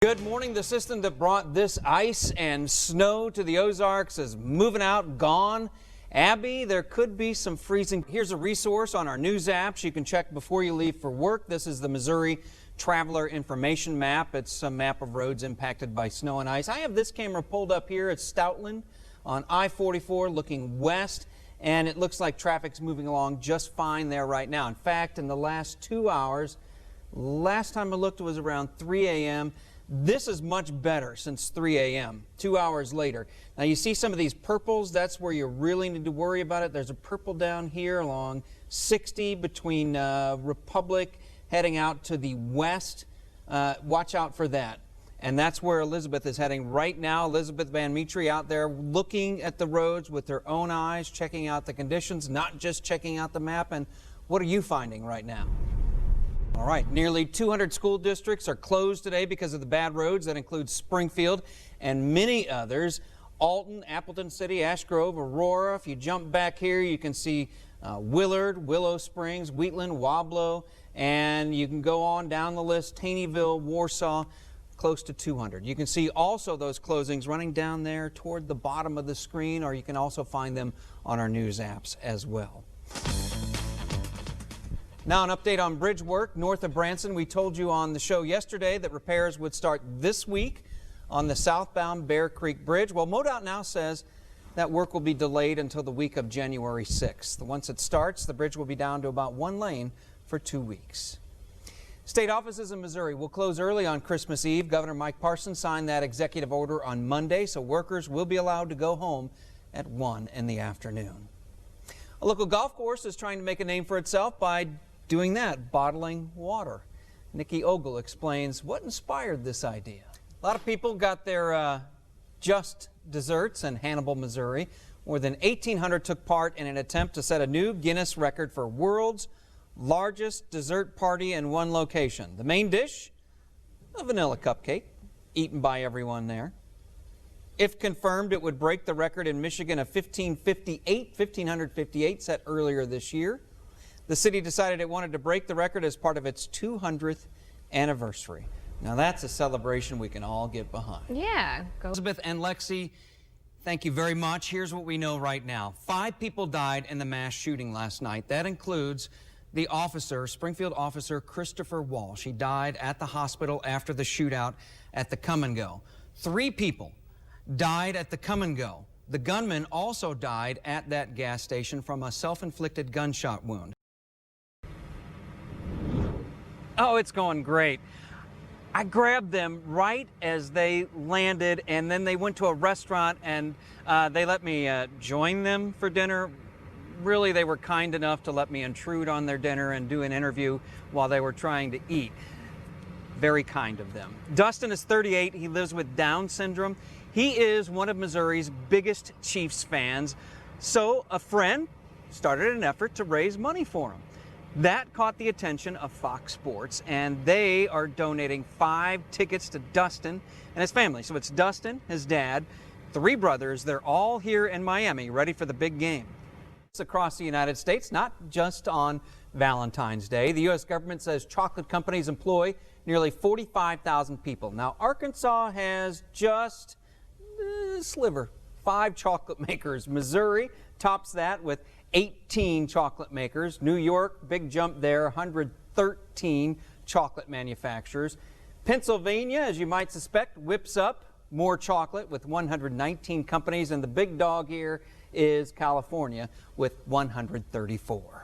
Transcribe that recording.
Good morning. The system that brought this ice and snow to the Ozarks is moving out, gone. Abby, there could be some freezing. Here's a resource on our news apps you can check before you leave for work. This is the Missouri Traveler Information Map. It's a map of roads impacted by snow and ice. I have this camera pulled up here at Stoutland on I-44 looking west, and it looks like traffic's moving along just fine there right now. In fact, in the last 2 hours, last time I looked it was around 3 a.m. This is much better since 3 a.m., 2 hours later. Now you see some of these purples, that's where you really need to worry about it. There's a purple down here along 60 between Republic heading out to the west. Watch out for that. And that's where Elizabeth is heading right now. Elizabeth Van Mitri out there looking at the roads with her own eyes, checking out the conditions, not just checking out the map. And what are you finding right now? All right, nearly 200 school districts are closed today because of the bad roads. That includes Springfield and many others. Alton, Appleton City, Ash Grove, Aurora. If you jump back here, you can see Willard, Willow Springs, Wheatland, Wablo, and you can go on down the list, Taneyville, Warsaw, close to 200. You can see also those closings running down there toward the bottom of the screen, or you can also find them on our news apps as well. Now an update on bridge work north of Branson. We told you on the show yesterday that repairs would start this week on the southbound Bear Creek Bridge. Well, MoDOT now says that work will be delayed until the week of January 6th. Once it starts, the bridge will be down to about one lane for 2 weeks. State offices in Missouri will close early on Christmas Eve. Governor Mike Parson signed that executive order on Monday, so workers will be allowed to go home at 1 in the afternoon. A local golf course is trying to make a name for itself by doing that, bottling water. Nikki Ogle explains what inspired this idea. A lot of people got their Just Desserts in Hannibal, Missouri. More than 1,800 took part in an attempt to set a new Guinness record for world's largest dessert party in one location. The main dish, a vanilla cupcake, eaten by everyone there. If confirmed, it would break the record in Michigan of 1558 set earlier this year. The city decided it wanted to break the record as part of its 200th anniversary. Now that's a celebration we can all get behind. Yeah. Elizabeth and Lexi, thank you very much. Here's what we know right now. 5 people died in the mass shooting last night. That includes the officer, Springfield officer Christopher Walsh. He died at the hospital after the shootout at the Come and Go. 3 people died at the Come and Go. The gunman also died at that gas station from a self-inflicted gunshot wound. Oh, it's going great. I grabbed them right as they landed, and then they went to a restaurant, and they let me join them for dinner. Really, they were kind enough to let me intrude on their dinner and do an interview while they were trying to eat. Very kind of them. Dustin is 38. He lives with Down syndrome. He is one of Missouri's biggest Chiefs fans. So a friend started an effort to raise money for him. That caught the attention of Fox Sports, and they are donating 5 tickets to Dustin and his family. So it's Dustin, his dad, 3 brothers. They're all here in Miami, ready for the big game. It's across the United States, not just on Valentine's Day. The U.S. government says chocolate companies employ nearly 45,000 people. Now, Arkansas has just a sliver, 5 chocolate makers. Missouri tops that with 18 chocolate makers. New York, big jump there, 113 chocolate manufacturers. Pennsylvania, as you might suspect, whips up more chocolate with 119 companies, and the big dog here is California with 134.